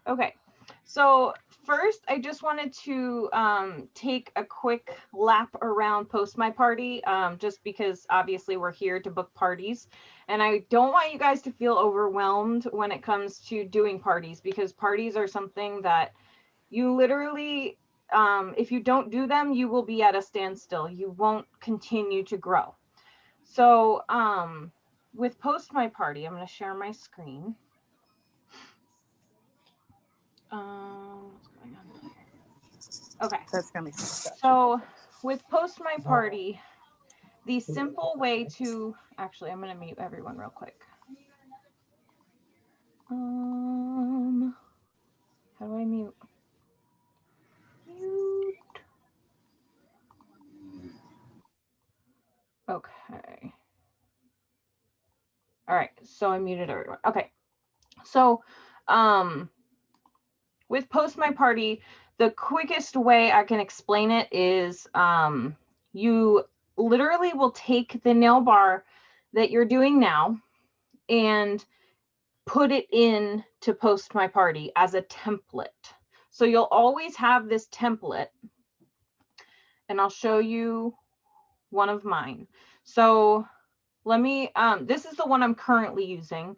Okay, so first I just wanted to take a quick lap around Post My Party, just because obviously we're here to book parties. And I don't want you guys to feel overwhelmed when it comes to doing parties, because parties are something that you literally, if you don't do them, you will be at a standstill. You won't continue to grow. So with Post My Party, I'm going to share my screen. What's going on here? Okay. That's gonna be such a So difference. with Post My Party, the simple way to actually, I'm going to mute everyone real quick. Um, how do I mute? Mute. Okay. All right. So I muted everyone. Okay. So, um, with Post My Party, the quickest way I can explain it is, you literally will take the nail bar that you're doing now and put it in to Post My Party as a template. So you'll always have this template, and I'll show you one of mine. So let me, this is the one I'm currently using,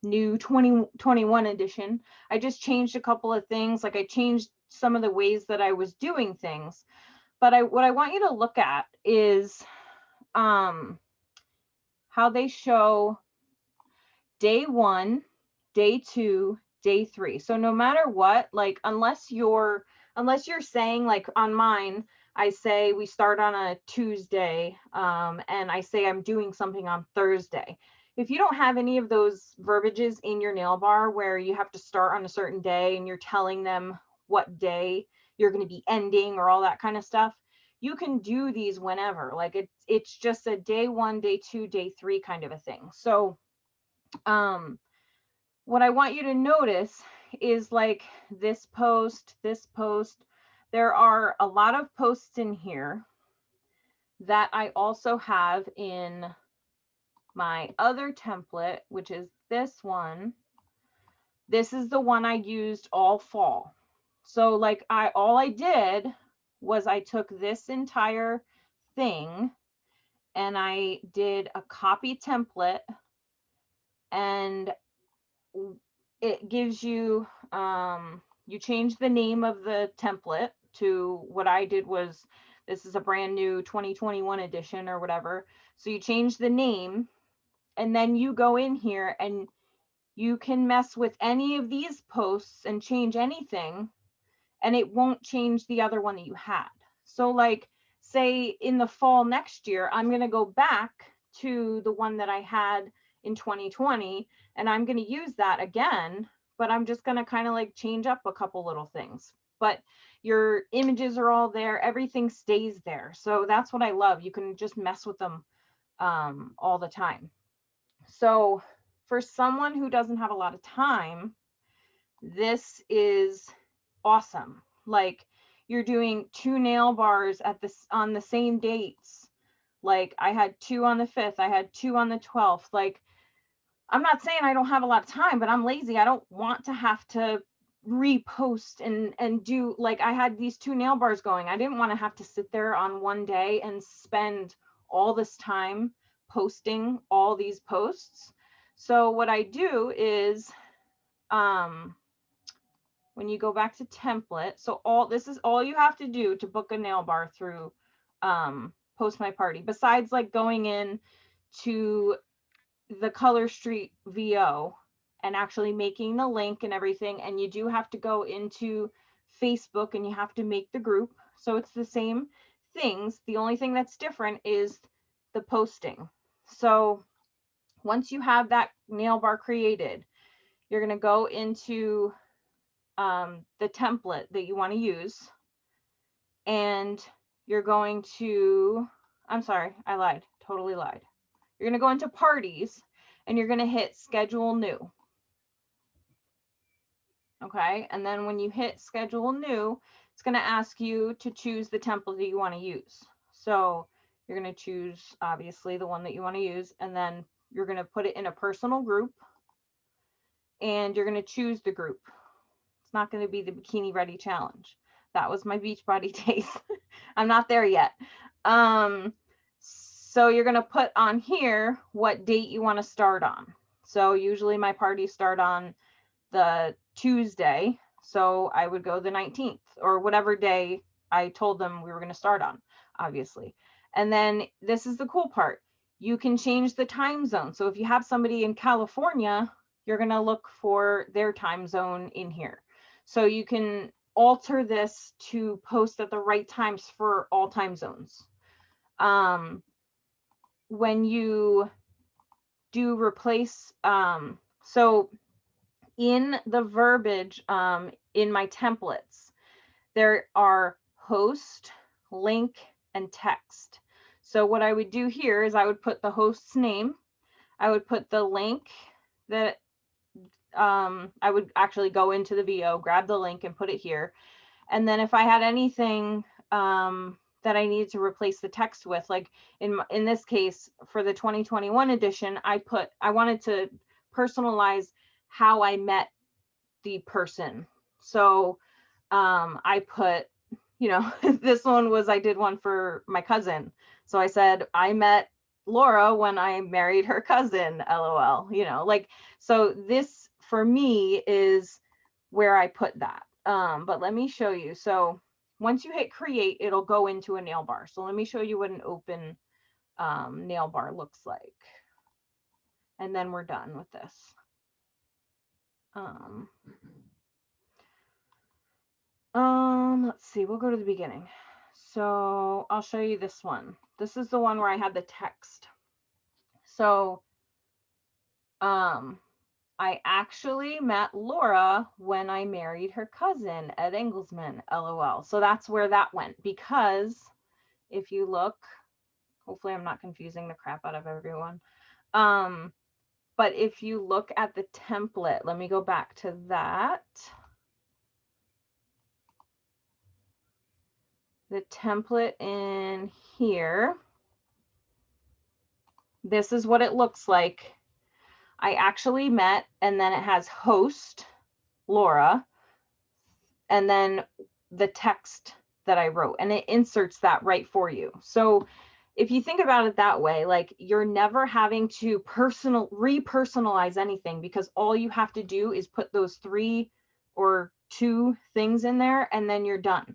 new 2021 edition. I just changed a couple of things. Like I changed some of the ways that I was doing things, but what I want you to look at is, um, how they show day 1, day 2, day 3. So no matter what, like unless you're saying, like on mine, I say we start on a Tuesday, and I say I'm doing something on Thursday. If you don't have any of those verbiages in your nail bar where you have to start on a certain day and you're telling them what day you're going to be ending or all that kind of stuff, you can do these whenever. Like it's just a day 1, day 2, day 3 kind of a thing. So um what I want you to notice is like this post, there are a lot of posts in here that I also have in my other template, which is this one. This is the one I used all fall. So like all I did was I took this entire thing and I did a copy template, and it gives you, you change the name of the template to what I did was, this is a brand new 2021 edition or whatever. So you change the name, and then you go in here and you can mess with any of these posts and change anything, and it won't change the other one that you had. So like say in the fall next year, I'm going to go back to the one that I had in 2020 and I'm going to use that again, but I'm just going to kind of like change up a couple little things. But your images are all there, everything stays there. So that's what I love. You can just mess with them all the time. So for someone who doesn't have a lot of time, this is awesome. Like you're doing 2 nail bars at this on the same dates. Like I had 2 on the 5th, I had 2 on the 12th. Like I'm not saying I don't have a lot of time, but I'm lazy. I don't want to have to repost and do, like I had these 2 nail bars going. I didn't want to have to sit there on one day and spend all this time posting all these posts. So what I do is, um when you go back to template, so all this is all you have to do to book a nail bar through Post My Party, besides like going in to the Color Street VO and actually making the link and everything. And you do have to go into Facebook and you have to make the group. So it's the same things. The only thing that's different is the posting. So once you have that nail bar created, you're going to go into the template that you want to use, and you're going to, I'm sorry, I lied, totally lied. You're going to go into parties and you're going to hit schedule new. Okay. And then when you hit schedule new, it's going to ask you to choose the template that you want to use. So you're going to choose obviously the one that you want to use, and then you're going to put it in a personal group. and you're going to choose the group. It's not going to be the Bikini Ready Challenge. That was my Beachbody days. I'm not there yet. So you're going to put on here what date you want to start on. So usually my parties start on the Tuesday. So I would go the 19th or whatever day I told them we were going to start on, obviously. And then this is the cool part. You can change the time zone. So if you have somebody in California, you're going to look for their time zone in here. So you can alter this to post at the right times for all time zones. When you do replace, so in the verbiage, in my templates, there are host, link, and text. So what I would do here is I would put the host's name. I would put the link that I would actually go into the VO, grab the link and put it here. And then if I had anything that I needed to replace the text with, like in this case, for the 2021 edition, I wanted to personalize how I met the person. So I put, this one was, I did one for my cousin. So I said, I met Laura when I married her cousin, LOL, so this for me is where I put that. But let me show you. So once you hit create, it'll go into a nail bar. So let me show you what an open nail bar looks like. And then we're done with this. Let's see, we'll go to the beginning. So I'll show you this one. This is the one where I had the text. So, I actually met Laura when I married her cousin, Ed Engelsman, LOL. So that's where that went, because if you look, hopefully I'm not confusing the crap out of everyone. But if you look at the template, let me go back to that. The template in here, this is what it looks like. I actually met, and then it has host, Laura, and then the text that I wrote, and it inserts that right for you. So if you think about it that way, like you're never having to repersonalize anything, because all you have to do is put those 3 or 2 things in there, and then you're done.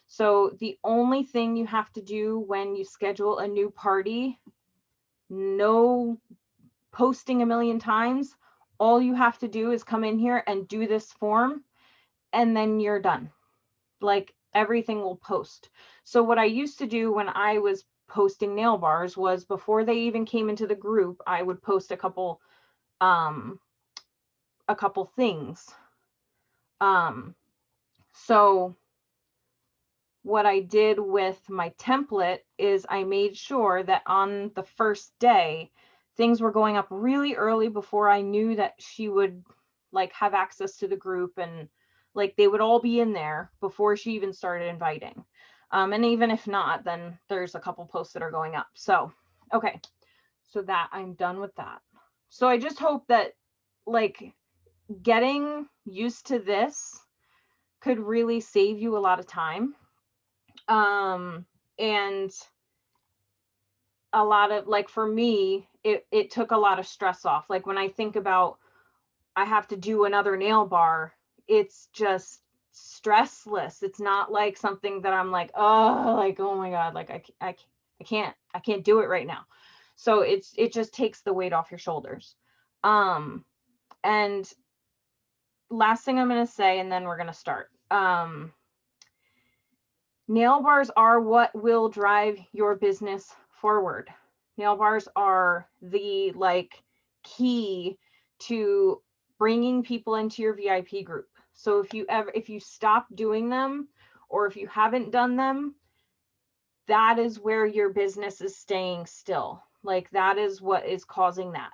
So the only thing you have to do when you schedule a new party, no posting a million times, all you have to do is come in here and do this form, and then you're done. Like everything will post. So what I used to do when I was posting nail bars was, before they even came into the group, I would post a couple things. So what I did with my template is I made sure that on the first day, things were going up really early before I knew that she would like have access to the group, and like they would all be in there before she even started inviting. And even if not, then there's a couple posts that are going up. So, okay. So that I'm done with that. So I just hope that like getting used to this could really save you a lot of time. And a lot of, like, for me, it took a lot of stress off. Like when I think about I have to do another nail bar, it's just stressless. It's not like something that I'm like, oh my God, like I can't do it right now. So it just takes the weight off your shoulders. And last thing I'm going to say, and then we're going to start. Nail bars are what will drive your business forward. Nail bars are the like key to bringing people into your VIP group. So if you stop doing them, or if you haven't done them, that is where your business is staying still. Like that is what is causing that.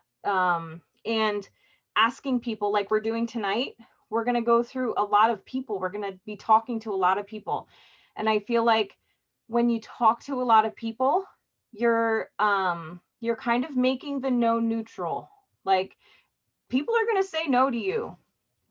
And asking people, like we're doing tonight, we're going to go through a lot of people. We're going to be talking to a lot of people. And I feel like when you talk to a lot of people, you're kind of making the no neutral. Like people are going to say no to you.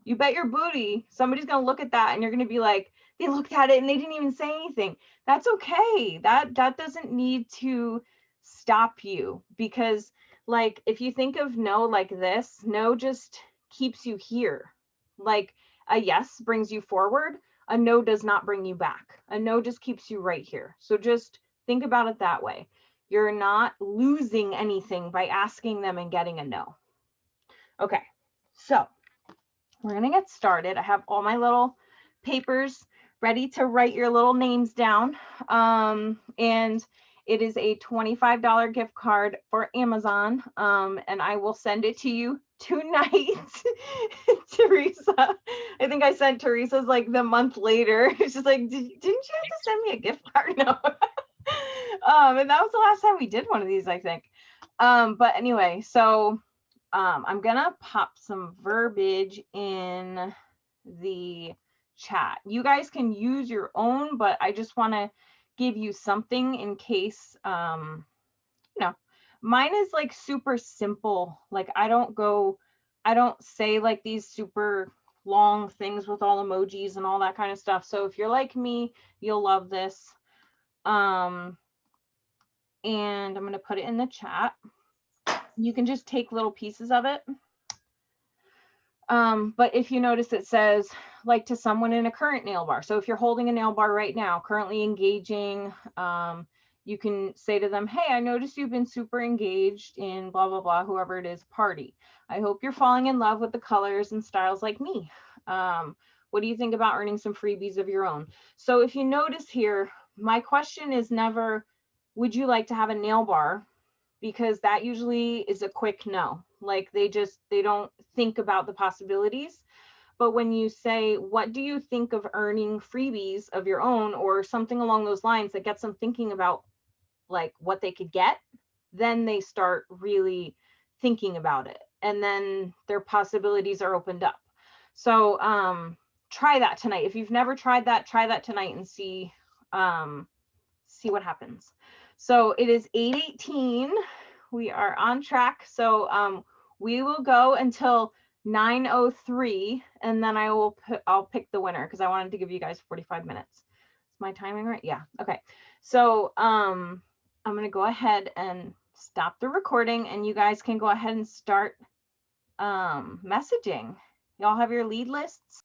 You bet your booty somebody's going to look at that and you're going to be like, they looked at it and they didn't even say anything. That's okay. That doesn't need to stop you, because like if you think of no like this, no just keeps you here. Like a yes brings you forward, a no does not bring you back. A no just keeps you right here. So just think about it that way. You're not losing anything by asking them and getting a no. Okay, so we're gonna get started. I have all my little papers ready to write your little names down. And it is a $25 gift card for Amazon. And I will send it to you tonight. Teresa, I think I sent Teresa's like the month later. She's like, didn't you have to send me a gift card? No. And that was the last time we did one of these, I think. But anyway, so I'm gonna pop some verbiage in the chat. You guys can use your own, but I just want to give you something in case, you know, mine is like super simple. Like I don't say like these super long things with all emojis and all that kind of stuff. So if you're like me, you'll love this. And I'm going to put it in the chat. You can just take little pieces of it. But if you notice, it says like to someone in a current nail bar. So if you're holding a nail bar right now, currently engaging, you can say to them, hey, I noticed you've been super engaged in blah, blah, blah, whoever it is, party. I hope you're falling in love with the colors and styles like me. What do you think about earning some freebies of your own? So if you notice here, my question is never, would you like to have a nail bar? Because that usually is a quick no. Like they don't think about the possibilities. But when you say, what do you think of earning freebies of your own, or something along those lines that gets them thinking about like what they could get, then they start really thinking about it. And then their possibilities are opened up. So try that tonight. If you've never tried that, try that tonight and see what happens. So it is 8:18. We are on track. So we will go until 9:03, and then I'll pick the winner because I wanted to give you guys 45 minutes. Is my timing right? Yeah. Okay. So I'm gonna go ahead and stop the recording, and you guys can go ahead and start messaging. Y'all have your lead lists?